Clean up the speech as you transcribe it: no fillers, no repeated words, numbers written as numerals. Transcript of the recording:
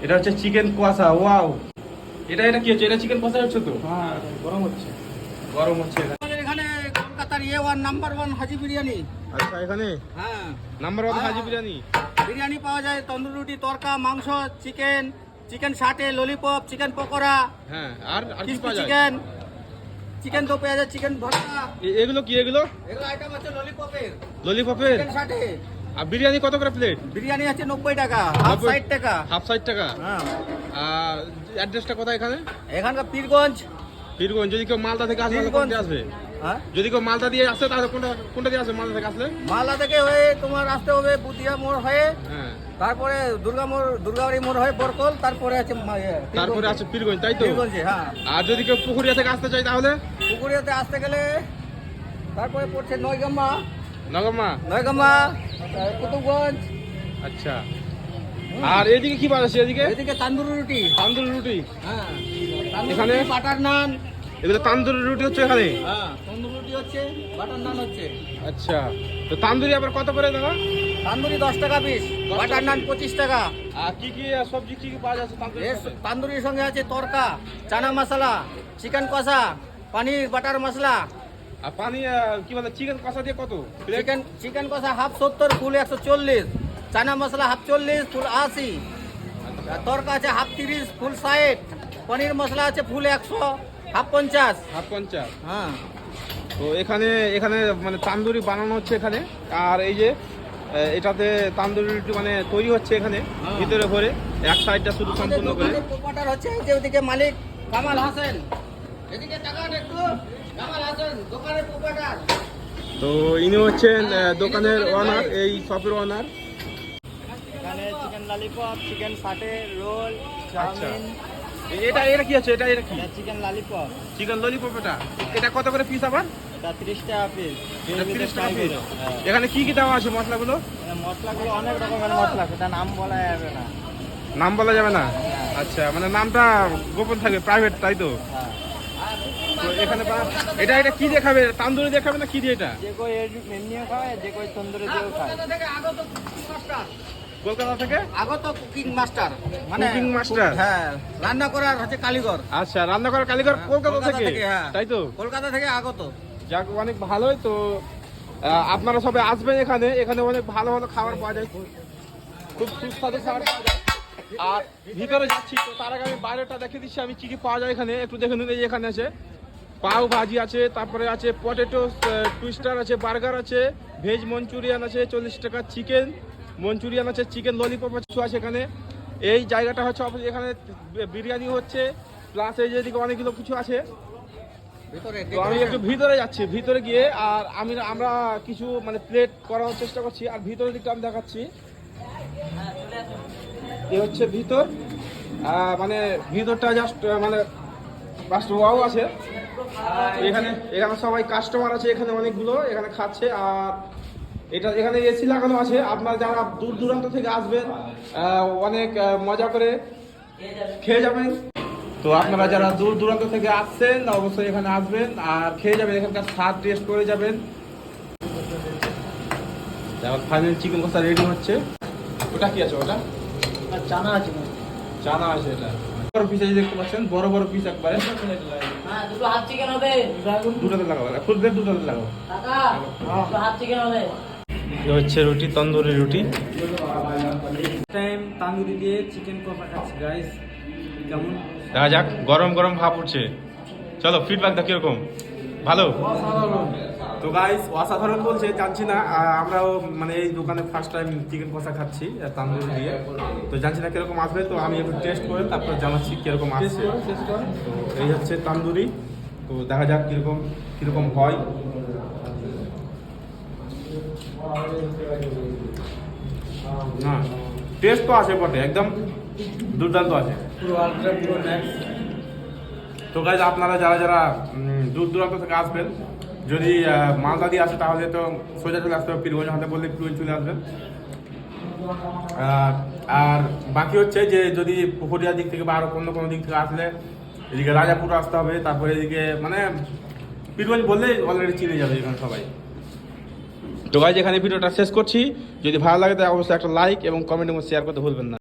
এটা হচ্ছে চিকেন কষা। ওয়াও, এটা কি হচ্ছে? এটা চিকেন কষা হচ্ছে তো? হ্যাঁ, গরম হচ্ছে। গরম হচ্ছে আমাদের এখানে কলকাতার নাম্বার 1 হাজি বিরিয়ানি। আচ্ছা, এখানে হ্যাঁ, নাম্বার 1 হাজি বিরিয়ানি। বিরিয়ানি পাওয়া যায়, তন্দুরি রুটি, তড়কা, মাংস, chicken, chicken সাটে, lollipop, chicken pakora, হ্যাঁ, আর কি ক্রিসপি পাওয়া যায়? চিকেন, চিকেন দো পেঁয়াজের, চিকেন ভর্তা। এগুলো কি? এগুলো এগুলো আইটেম আছে ললিপপের, ললিপপের। চিকেন সাটে। আর বিরিয়ানি কত করে প্লেট? বিরিয়ানি আছে 90 টাকা, হাফ 60 টাকা। হাফ 60 টাকা। হ্যাঁ, আর অ্যাড্রেসটা কোথায় এখানে? এখানকার পীরগঞ্জ। পীরগঞ্জ। যদি কেউ মালদা থেকে আসে তাহলে কোন দিয়ে আসবে? হ্যাঁ, যদি কেউ মালদা দিয়ে আসে তাহলে কোনটা দিয়ে আসবে? মালদা থেকে আসলে মালদা থেকে হয়ে তোমার আসতে হবে বুদিয়া মোড় হয়ে, হ্যাঁ, তারপরে দুর্গাবাড়ি মোড় হয়ে বরকল, তারপরে আছে তারপরে আছে পীরগঞ্জ, তাই তো? পীরগঞ্জে। হ্যাঁ, আর যদি কেউ পুকুরিয়া থেকে আসতে চাই তাহলে? পুকুরিয়াতে আসতে গেলে তারপরে পড়ছে নয়গাম্মা, নগমা। কুতুবগঞ্জ। আচ্ছা, আর এদিকে কি পাওয়া যাচ্ছে? এদিকে তান্দুরি রুটি। তান্দুরি রুটি। হ্যাঁ, এখানে বাটার নান। এগুলো তান্দুরি রুটি হচ্ছে এখানে? হ্যাঁ, তন্দুরি রুটি হচ্ছে, বাটার নান হচ্ছে। আচ্ছা, তো তান্দুরি আবার কত করে দাদা? তান্দুরি 10 টাকা পিস, 10 বাটার টাকা নান piece। 25 টাকা। আর কি সবজি কি পাওয়া যাচ্ছে তান্দুরি? তান্দুরির সঙ্গে আছে তড়কা, চানা মশলা, চিকেন কষা, পনির বাটার মশলা। আর পানি কি বলে চিকেন কষা দিয়ে কত? চিকেন কষা হাফ 70, ফুল 140, চানা মশলা হাফ 40, ফুল 80, তড়কা আছে হাফ 30, ফুল 60, পনির মশলা আছে ফুল 100, হাফ 50। হাফ 50। হ্যাঁ, তো এখানে মানে তান্দুরি বানানো হচ্ছে এখানে। আর এই যে এটাতে তান্দুরি রুটি মানে তৈরি হচ্ছে এখানে ভিতরে ভরে, এক সাইডটা শুধু সম্পূর্ণ করে। প্রোপাইটার হচ্ছে এই যে ওদিকে মালিক কামাল হাসান, এদিকে তাকান একটু, কামাল হাসান দোকানের প্রোপাইটার। তো ইনি হচ্ছেন দোকানের ওনার, এই শপের ওনার। এখানে chicken lollipop, chicken satay, roll, আচ্ছা, চাউমিন। এটা কি আছে? এটা কি? Chicken lollipop, chicken lollipop. এটা কত করে পিস আবার? এটা 30 টাকা পিস। এটা 30 টাকা পিস। এখানে কি দেওয়া আছে মশলাগুলো? মশলাগুলো অনেক রকমের মশলা, সেটা নাম বলা যাবে না। নাম বলা যাবে না? আচ্ছা, মানে নামটা গোপন থাকবে, প্রাইভেট, তাই তো? হ্যাঁ, তো এখানে এটা কি দেখাবে? তান্দুরি দেখাবে না কি দিয়ে? এটা যে কই এমনিও খায়, যে কই তন্দুরি দিয়েও খায়। কলকাতা থেকে আগত কুকিং মাস্টার, মানে কুকিং মাস্টার। হ্যাঁ, রান্না করার হচ্ছে কারিগর। আচ্ছা, রান্না করার কারিগর কলকাতা থেকে, হ্যাঁ, তাই তো? কলকাতা থেকে আগত। যাক, অনেক ভালোই তো। আপনারা সবাই আসবেন এখানে অনেক ভালো ভালো খাবার পাওয়া যায়, খুব সুস্বাদু খাবার পাওয়া যায়। আর ভিতরে যাচ্ছি তো তার আগে আমি বাইরেটা দেখে দিচ্ছি আমি কি কি পাওয়া যায় এখানে, একটু দেখে নিন। এখানে আছে পাও ভাজি আছে, তারপরে আছে পটেটো টুইস্টার আছে, বার্গার আছে, ভেজ মঞ্চুরিয়ান আছে 40 টাকা, চিকেন মঞ্চুরিয়ান আছে, চিকেন ললিপপ আছে এখানে। এই জায়গাটা হচ্ছে এখানে বিরিয়ানি হচ্ছে, প্লাস এই যেদিকে অনেকগুলো কিছু আছে। তো আমি একটু ভিতরে যাচ্ছি, ভিতরে গিয়ে আর আমরা কিছু মানে প্লেট করার চেষ্টা করছি। আর ভিতরের দিকটা আমি দেখাচ্ছি, এ হচ্ছে ভিতর। মানে ভিতরটা জাস্ট মানে ওয়াও আছে। এখানে সবাই কাস্টমার আছে, এখানে অনেকগুলো এখানে খাচ্ছে। আর এখানে এসি লাগানো আছে। আপনারা যারা দূর দূরান্ত থেকে আসবেন অনেক মজা করে খেয়ে যাবেন। তো আপনারা যারা দূর দূরান্ত থেকে আসছেন অবশ্যই এখানে আসবেন আর খেয়ে যাবেন, এখানকার স্বাদ টেস্ট করে যাবেন। ফাইনাল চিকেন কষা রেডি হচ্ছে। ওটা কি আছে? ওটা চানা আছে, চানা আছে। এটা বড় পিস দেখতে পাচ্ছেন, বড় বড় পিস একবারে। হ্যাঁ, দুটো হাত চিকেন হবে, দুটোতে লাগাবো, ফুল প্লেট দুটোতে লাগাবো। টাকা দুটো হাত চিকেন হবে। এ হচ্ছে রুটি, তন্দুরি রুটি। টাইম তান্দুরি দিয়ে চিকেন কষা খাচ্ছি গাইস, কেমন? দেখা যাক, গরম গরম ভাব উঠছে। চলো ফিডব্যাক দাও কিরকম? ভালো? তো গাইস অসাধারণ বলছে, জানছি না, আমরাও মানে এই দোকানে ফার্স্ট টাইম চিকেন কষা খাচ্ছি তান্দুরি দিয়ে। তো জানছি না কিরকম আসবে, তো আমি একটু টেস্ট করে তারপর জানাচ্ছি কিরকম আসছে। তো এই হচ্ছে তান্দুরি, তো দেখা যাক কিরকম হয়। না, টেস্ট তো আছে বটে, একদম দুর্দান্ত আছে। তো গাইজ আপনারা যারা দূর দূরান্ত থেকে আসবেন, যদি মালদা দিয়ে আসে তাহলে তো সোজা চলে আসতে হবে পীরগঞ্জ, হাতে বললে পীরগঞ্জ চলে আসবেন। আর বাকি হচ্ছে যে যদি পুকুরিয়ার দিক থেকে বা আরো অন্য কোনো দিক থেকে আসলে এদিকে রাজাপুর আসতে হবে, তারপরে এদিকে মানে পীরগঞ্জ বললেই অলরেডি চিনে যাবে এখানে সবাই। তো গাইজ এখানে ভিডিওটা শেষ করছি। যদি ভালো লাগে তাহলে অবশ্যই একটা লাইক এবং কমেন্ট এবং শেয়ার করতে ভুলবেন না।